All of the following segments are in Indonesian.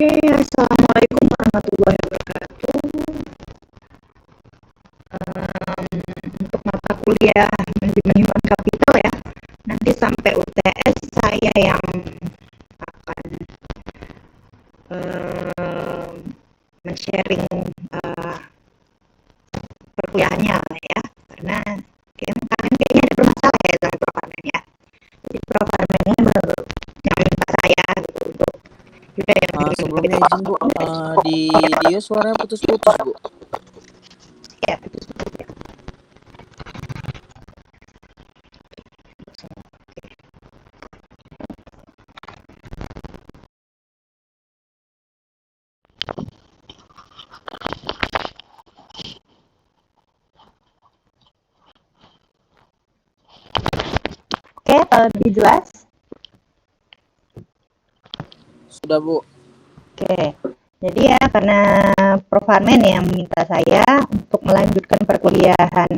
Assalamualaikum warahmatullahi wabarakatuh. Untuk mata kuliah manajemen human capital ya, nanti sampai UTS saya yang akan men-sharing perkuliahannya lah ya, karena kayaknya ada bermasalah ya sama Prof. Armen ya. Jadi Prof. Armen ini yang minta saya gitu untuk juga yang sebelumnya izin Bu, di dia suaranya putus-putus Bu. Ya, putus-putus ya. Oke, kalau lebih jelas. Sudah Bu. Oke, jadi ya karena Prof. Armen yang minta saya untuk melanjutkan perkuliahan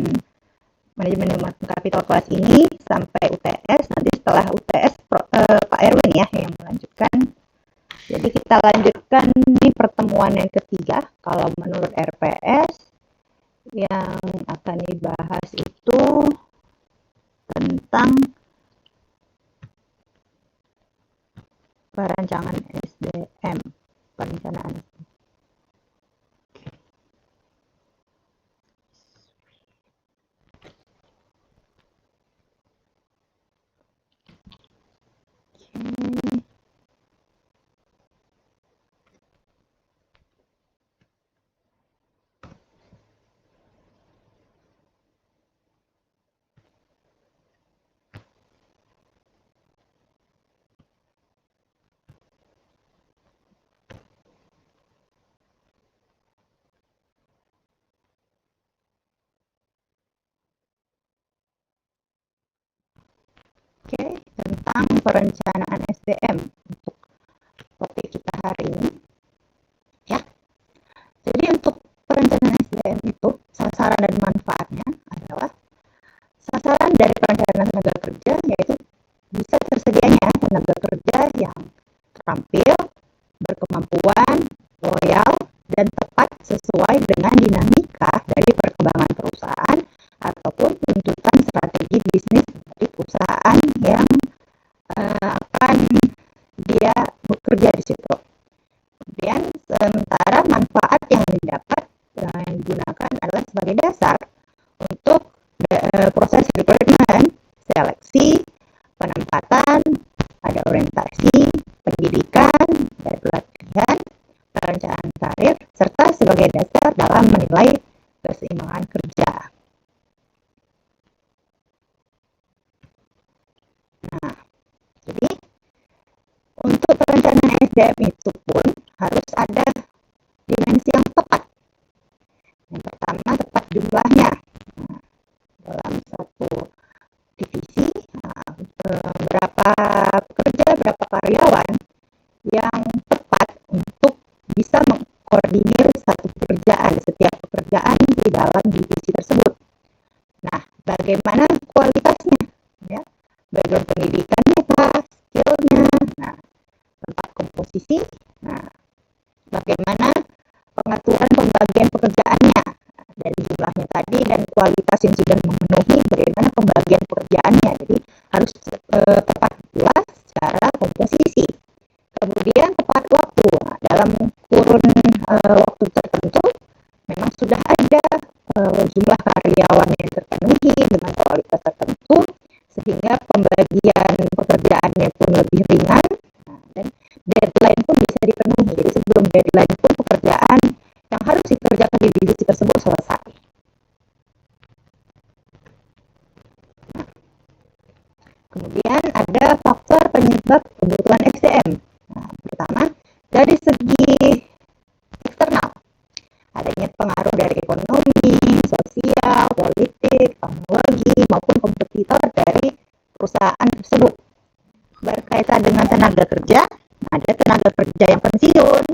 manajemen human capital kelas ini sampai UTS. Nanti setelah UTS Pak Erwin ya yang melanjutkan. Jadi kita lanjutkan di pertemuan yang ketiga. Kalau menurut RPS yang akan dibahas itu tentang perancangan SDM, perencanaan. Oke, tentang perencanaan SDM untuk topik kita hari ini. Ya. Jadi untuk perencanaan SDM itu sasaran dan manfaatnya adalah sasaran dari perencanaan tenaga kerja yaitu bisa tersedianya tenaga kerja yang terampil, berkemampuan, loyal, dan tepat sesuai dengan dinamika dari perkembangan perusahaan ataupun tuntutan strategi bisnis dari perusahaan yang akan dia bekerja di situ. Kemudian sementara manfaat yang didapat yang digunakan adalah sebagai dasar untuk proses rekrutmen, seleksi, penempatan, ada orientasi, pendidikan, dan pelatihan, perencanaan karir, serta sebagai dasar dalam menilai keseimbangan kerja. Nah, jadi untuk perencanaan SDM itu pun harus ada dimensi yang tepat. Yang pertama, tepat jumlahnya. Nah, dalam satu divisi, berapa pekerja, berapa karyawan yang tepat untuk bisa mengkoordinir setiap pekerjaan di dalam divisi tersebut. Nah, bagaimana kualitasnya? Ya, background pendidikannya, skillnya, nah, tempat komposisi, nah, bagaimana pengaturan pembagian pekerjaannya dari jumlahnya tadi dan kualitas yang sudah memenuhi, bagaimana pembagian pekerjaannya. Jadi harus tepat pula secara komposisi. Kemudian tepat waktu. Nah, dalam kurun waktu tertentu memang sudah ada jumlah karyawan yang terpenuhi dengan kualitas tertentu sehingga pembagian pekerjaannya pun lebih ringan, dan deadline pun bisa dipenuhi. Jadi sebelum deadline pun pekerjaan yang harus dikerjakan di divisi tersebut selesai. Nah, kemudian ada faktor penyebab kebutuhan SDM. Nah, pertama, dari segi eksternal, adanya pengaruh dari ekonomi, sosial, politik, teknologi, maupun kompetitor dari perusahaan tersebut. Berkaitan dengan tenaga kerja, ada tenaga kerja yang pensiun,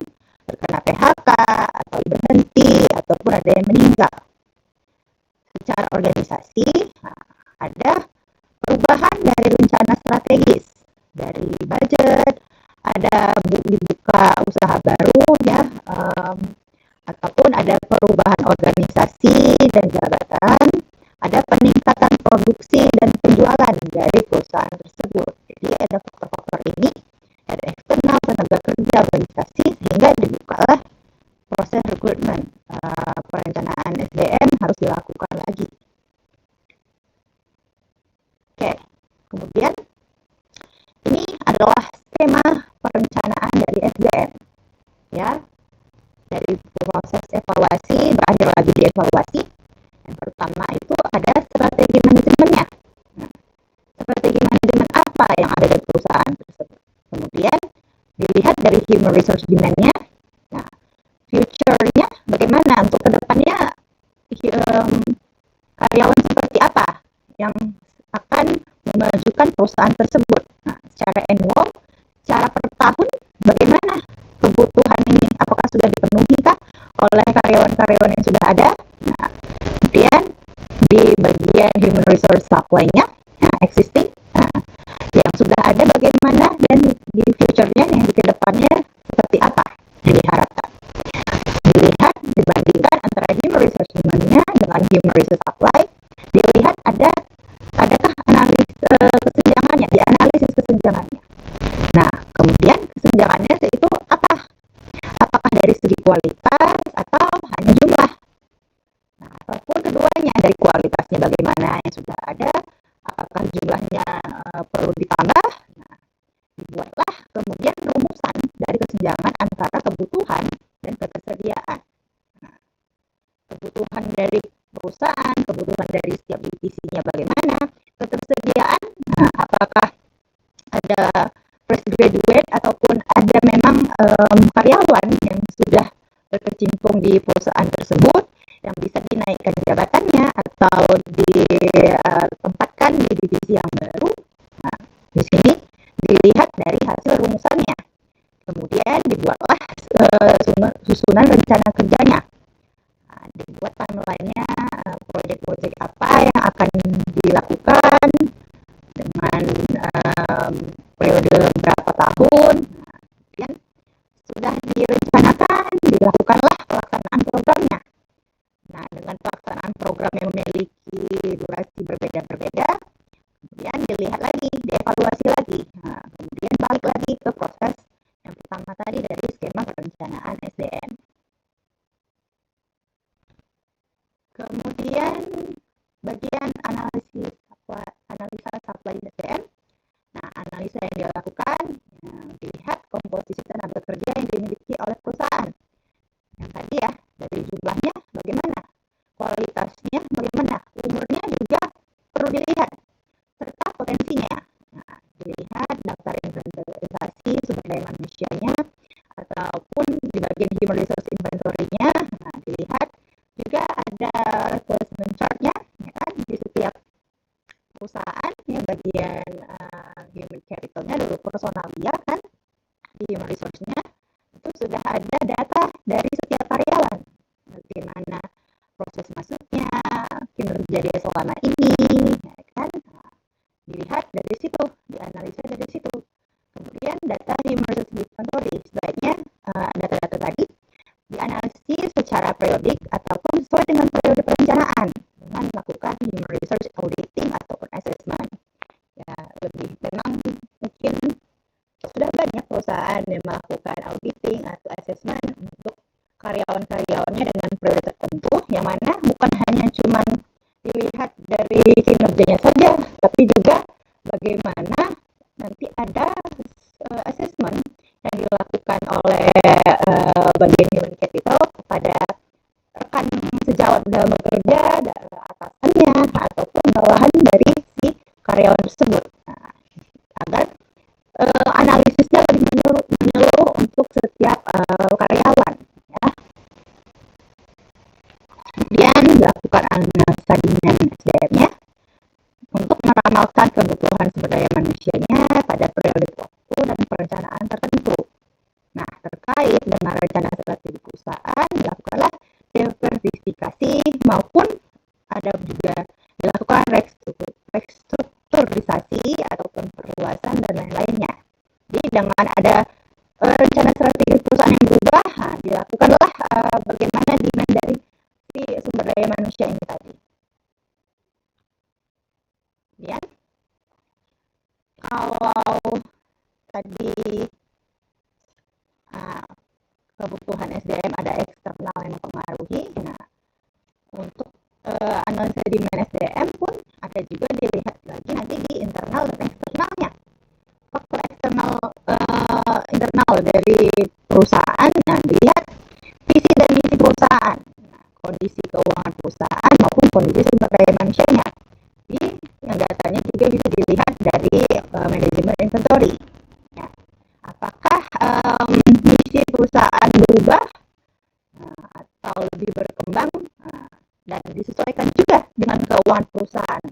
terkena PHK, atau berhenti, ataupun ada yang meninggal. Secara organisasi, ada perubahan dari rencana strategis, dari budget, ada dibuka usaha baru perusahaan tersebut. Jadi ada faktor-faktor ini dari eksternal, tenaga kerja, organisasi, sehingga dibukalah proses rekrutmen. Perencanaan SDM harus dilakukan lagi. Oke, kemudian ini adalah skema perencanaan dari SDM. Ya, dari proses evaluasi berakhir lagi di evaluasi. Yang pertama itu ada strategi manajemennya. Nah, strategi manajemen apa yang ada di perusahaan tersebut. Kemudian dilihat dari human resource demand-nya. Nah, future-nya bagaimana untuk kedepannya, karyawan seperti apa yang akan memajukan perusahaan tersebut. Nah, secara annual, secara per tahun, bagaimana kebutuhan ini, apakah sudah dipenuhi kah oleh karyawan-karyawan yang sudah ada. Nah, kemudian di bagian human resource supply-nya, existing, yang sudah ada bagaimana, dan di future-nya yang di kedepannya seperti apa yang diharapkan. Dilihat, dibandingkan antara human resource demand-nya dengan human resource supply, dilihat adakah kesenjangannya, dianalisis kesenjangannya. Nah, kemudian kesenjangannya itu apa? Apakah dari segi kualitas atau hanya jumlah? Nah, ataupun keduanya, dari kualitasnya bagaimana yang sudah ada, apakah jumlahnya perlu ditambah? Nah, dibuatlah kemudian rumusan dari kesenjangan antara kebutuhan dan ketersediaan. Nah, kebutuhan dari perusahaan, kebutuhan dari setiap divisinya bagaimana, ketersediaan, apakah ada fresh graduate ataupun ada memang karyawan yang sudah berkecimpung di perusahaan tersebut yang bisa dinaikkan jabatannya atau ditempatkan di divisi yang baru. Nah, di sini dilihat dari hasil rumusannya. Kemudian dibuatlah susunan rencana kerjanya. Nah, dibuat timeline-nya, proyek-proyek apa yang akan dilakukan dengan periode berapa tahun. Nah, kemudian sudah direncanakan, dilakukanlah pelaksanaan programnya. Nah, dengan pelaksanaan program yang memiliki durasi berbeda-berbeda, kemudian dilihat lagi, dievaluasi lagi. Nah, kemudian balik lagi ke proses yang pertama tadi dari skema perencanaan SDM. Kemudian bagian analisa supply SDM. Nah, analisa yang dilakukan, dilihat komposisi tenaga kerja yang dimiliki oleh perusahaan. Yang tadi ya, dari jumlahnya bagaimana, kualitasnya bagaimana, umurnya juga perlu dilihat, serta potensinya. Nah, dilihat daftar inventarisasi sumber daya manusianya, ataupun di bagian human resource inventory-nya. Nah, dilihat juga ada replacement chart-nya, ya kan, di setiap perusahaan yang bagian human capital-nya dulu personalia kan, di human resource-nya itu sudah ada data dari setiap karyawan, bagaimana proses masuknya, kinerja dia selama ini, ya kan. Nah, dilihat dari situ, dianalisa dari situ. Kemudian data human resource inventory, sebaiknya data-data tadi dianalisis secara periodik ataupun sesuai dengan periode perencanaan dengan melakukan human resource auditing ataupun assessment. Ya, lebih memang mungkin sudah banyak perusahaan yang melakukan auditing atau assessment untuk karyawan-karyawannya dengan periode tertentu, yang mana bukan hanya cuma dilihat dari kinerjanya saja, tapi juga bagaimana nanti ada assessment yang dilakukan oleh bagian human capital kepada rekan sejawat dalam bekerja, atasannya ataupun bawahan dari si karyawan tersebut. Nah, agar analisisnya lebih menyeluruh untuk setiap karyawan. Ya. Kemudian dilakukan analisa demand SDM-nya untuk meramalkan kebutuhan sumber daya manusianya pada periode waktu dan perencanaan tertentu. Nah, terkait dengan rencana strategi perusahaan, dilakukanlah diversifikasi maupun ada juga dilakukan restrukturisasi ataupun perluasan dan lain-lainnya. Jadi dengan ada rencana strategi perusahaan yang berubah, dilakukanlah bagaimana demand dari si sumber daya manusia ini tadi. Kemudian kalau tadi kebutuhan SDM ada eksternal yang mempengaruhi, nah untuk analisa demand SDM pun ada juga dilihat lagi nanti di internal dan eksternalnya. Faktor eksternal internal dari perusahaan, nah dilihat visi dan misi perusahaan, nah, kondisi keuangan perusahaan maupun kondisi sumber daya manusianya. Jadi yang datanya juga bisa dilihat dari manajemen inventory. Ya. Apakah misi perusahaan berubah atau lebih berkembang dan disesuaikan juga dengan keuangan perusahaan.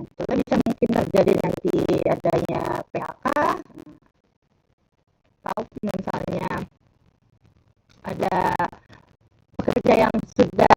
Nah, bisa mungkin terjadi nanti adanya PHK atau misalnya ada pekerja yang sudah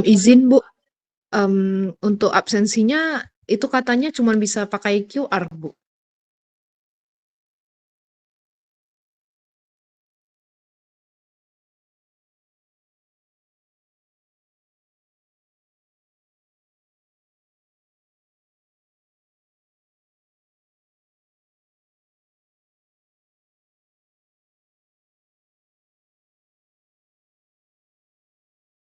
Izin Bu, untuk absensinya itu katanya cuma bisa pakai QR Bu.